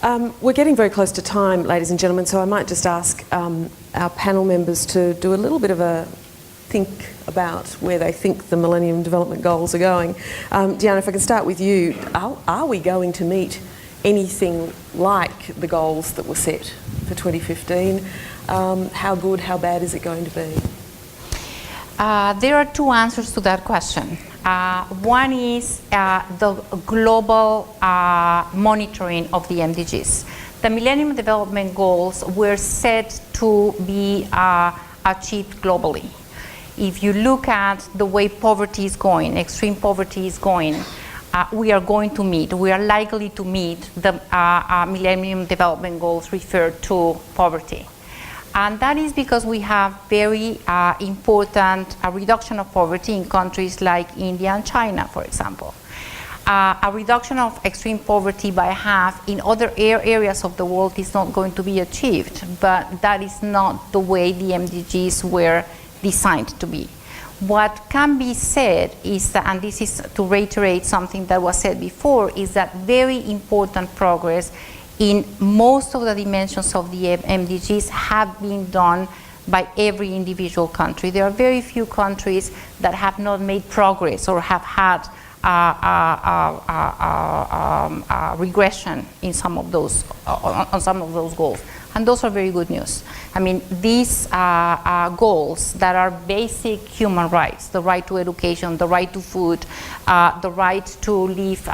We're getting very close to time, ladies and gentlemen, so I might just ask our panel members to do a little bit of a think about where they think the Millennium Development Goals are going. Diana, if I can start with you, are we going to meet anything like the goals that were set for 2015? How good, how bad is it going to be? There are two answers to that question. One is the global monitoring of the MDGs. The Millennium Development Goals were set to be achieved globally. If you look at the way poverty is going, extreme poverty is going, we are likely to meet the Millennium Development Goals referred to poverty. And that is because we have very important reduction of poverty in countries like India and China, for example. A reduction of extreme poverty by half in other areas of the world is not going to be achieved, but that is not the way the MDGs were designed to be. What can be said is that, and this is to reiterate something that was said before, is that very important progress in most of the dimensions of the MDGs have been done by every individual country. There are very few countries that have not made progress or have had regression in some of those, on some of those goals. And those are very good news. I mean, these goals that are basic human rights, the right to education, the right to food, the right to live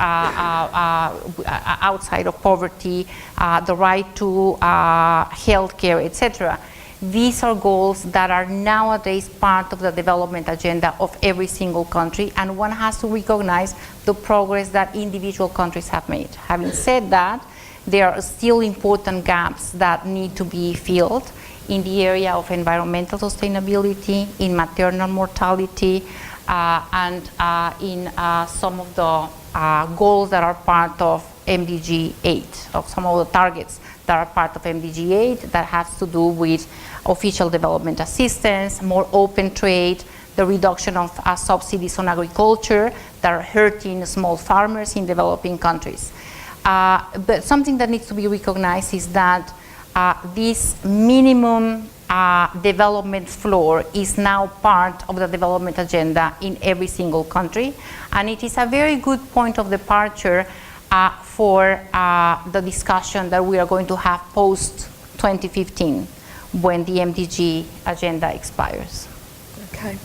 outside of poverty, the right to health care, etc. These are goals that are nowadays part of the development agenda of every single country, and one has to recognize the progress that individual countries have made. Having said that, there are still important gaps that need to be filled in the area of environmental sustainability, in maternal mortality, and in some of the goals that are part of MDG 8, of some of the targets that are part of MDG 8 that has to do with official development assistance, more open trade, the reduction of subsidies on agriculture that are hurting small farmers in developing countries. But something that needs to be recognized is that this minimum development floor is now part of the development agenda in every single country, and it is a very good point of departure for the discussion that we are going to have post 2015 when the MDG agenda expires. Okay.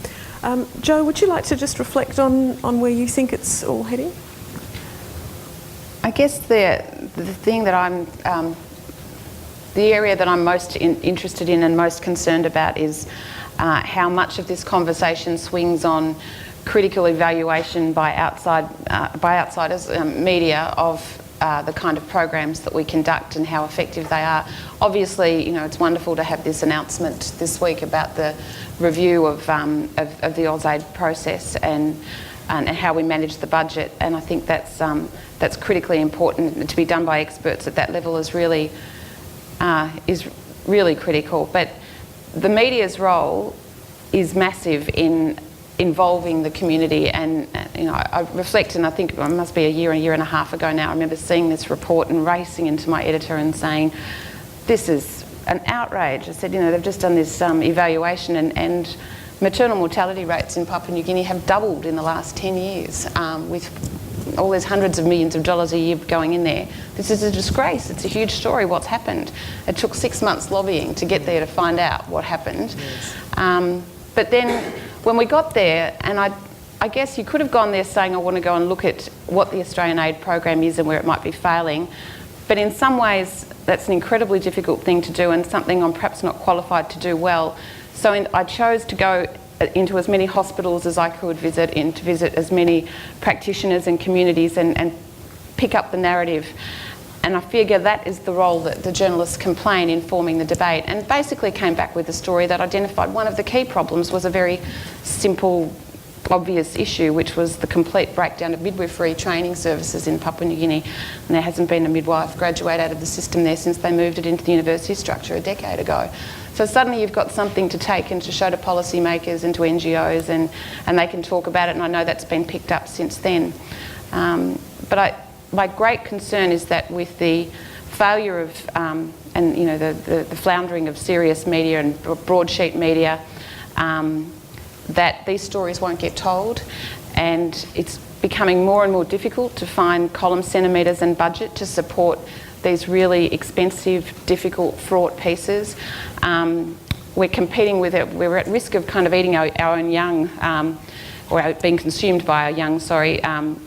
Jo, would you like to just reflect on where you think it's all heading? I guess the thing that I'm, the area that I'm most interested in and most concerned about is how much of this conversation swings on critical evaluation by outsiders, media, of the kind of programs that we conduct and how effective they are. Obviously, you know, it's wonderful to have this announcement this week about the review of the AusAid process and how we manage the budget, and I think that's critically important. To be done by experts at that level is really critical. But the media's role is massive in involving the community, and you know, I reflect, and I think it must be a year and a half ago now, I remember seeing this report and racing into my editor and saying, this is an outrage. I said, you know, they've just done this evaluation, and maternal mortality rates in Papua New Guinea have doubled in the last 10 years, with all these hundreds of millions of dollars a year going in there. This is a disgrace. It's a huge story, what's happened. It took 6 months lobbying to get there to find out what happened. Yes. But then when we got there, and I guess you could have gone there saying, I want to go and look at what the Australian aid program is and where it might be failing. But in some ways, that's an incredibly difficult thing to do, and something I'm perhaps not qualified to do well. So I chose to go into as many hospitals as I could visit, and to visit as many practitioners and communities and pick up the narrative. And I figure that is the role that the journalists can play in informing the debate, and basically came back with a story that identified one of the key problems was a very simple, obvious issue, which was the complete breakdown of midwifery training services in Papua New Guinea. And there hasn't been a midwife graduate out of the system there since they moved it into the university structure a decade ago. So suddenly you've got something to take and to show to policymakers and to NGOs, and they can talk about it, and I know that's been picked up since then. But my great concern is that with the failure of, and you know, the floundering of serious media and broadsheet media, that these stories won't get told, and it's becoming more and more difficult to find column centimetres and budget to support these really expensive, difficult, fraught pieces. We're competing with it. We're at risk of kind of eating our own young, or being consumed by our young, sorry.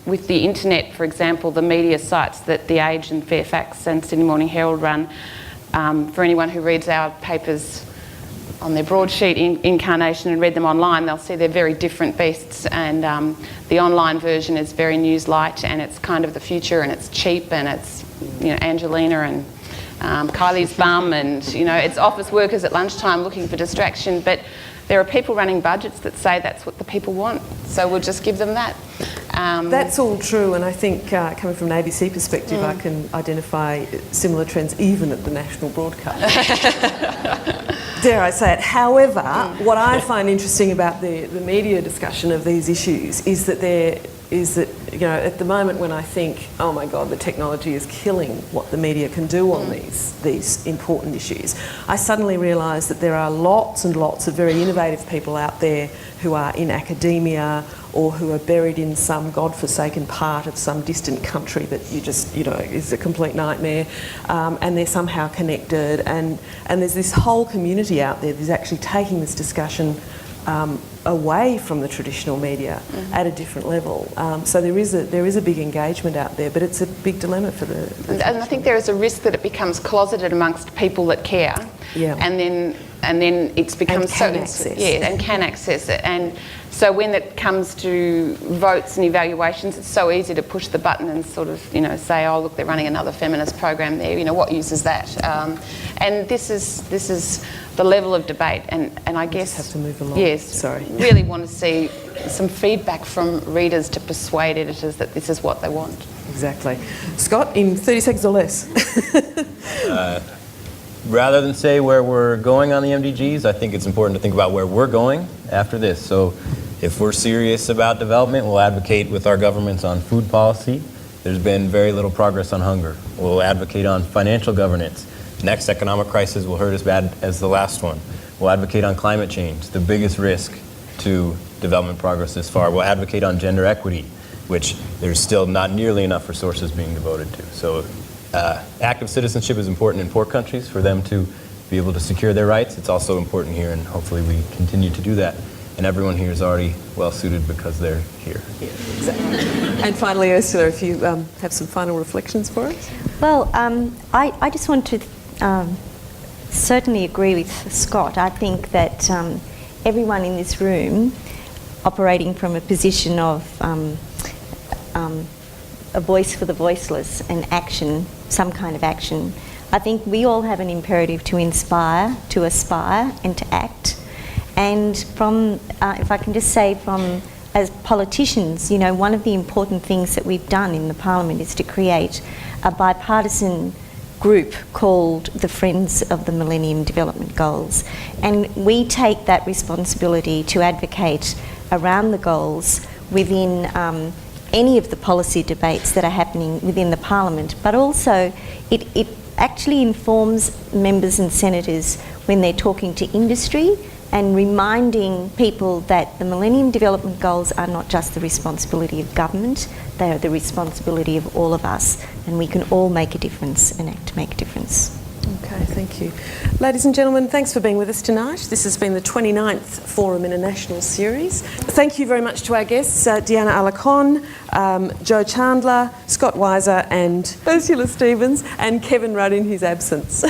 With the internet, for example, the media sites that The Age and Fairfax and Sydney Morning Herald run, for anyone who reads our papers on their broadsheet incarnation and read them online, they'll see they're very different beasts, and the online version is very news-light, and it's kind of the future, and it's cheap, and it's, you know, Angelina and Kylie's bum, and, you know, it's office workers at lunchtime looking for distraction. But there are people running budgets that say that's what the people want, so we'll just give them that. That's all true, and I think coming from an ABC perspective, I can identify similar trends even at the national broadcast. Dare I say it. However, what I find interesting about the media discussion of these issues is that you know, at the moment when I think, oh my God, the technology is killing what the media can do on these important issues, I suddenly realise that there are lots and lots of very innovative people out there who are in academia or who are buried in some godforsaken part of some distant country that you just, you know, is a complete nightmare, and they're somehow connected, and there's this whole community out there that's actually taking this discussion away from the traditional media at a different level. So there is a big engagement out there, but it's a big dilemma for the and I think there is a risk that it becomes closeted amongst people that care, and then it's become and so access. and can access it. And so when it comes to votes and evaluations, it's so easy to push the button and sort of, you know, say, oh look, they're running another feminist program there. You know, what use is that? And this is the level of debate, and I guess have to move along. Yes, sorry. Really want to see some feedback from readers to persuade editors that this is what they want. Exactly. Scott, in 30 seconds or less. Rather than say where we're going on the MDGs, I think it's important to think about where we're going after this. So if we're serious about development, we'll advocate with our governments on food policy. There's been very little progress on hunger. We'll advocate on financial governance. Next economic crisis will hurt as bad as the last one. We'll advocate on climate change, the biggest risk to development progress this far. We'll advocate on gender equity, which there's still not nearly enough resources being devoted to. So active citizenship is important in poor countries for them to be able to secure their rights. It's also important here, and hopefully we continue to do that. And everyone here is already well suited because they're here. Yeah, exactly. And finally, Ursula, if you have some final reflections for us. Well, I just want to certainly agree with Scott. I think that everyone in this room, operating from a position of a voice for the voiceless and action, some kind of action, I think we all have an imperative to inspire, to aspire and to act. And from, if I can just say, from as politicians, you know, one of the important things that we've done in the Parliament is to create a bipartisan group called the Friends of the Millennium Development Goals. And we take that responsibility to advocate around the goals within any of the policy debates that are happening within the Parliament, but also it actually informs members and senators when they're talking to industry and reminding people that the Millennium Development Goals are not just the responsibility of government, they are the responsibility of all of us, and we can all make a difference and act to make a difference. Okay, thank you. Ladies and gentlemen, thanks for being with us tonight. This has been the 29th Forum in a National Series. Thank you very much to our guests, Deanna Alacon, Joe Chandler, Scott Weiser and Ursula Stevens, and Kevin Rudd in his absence.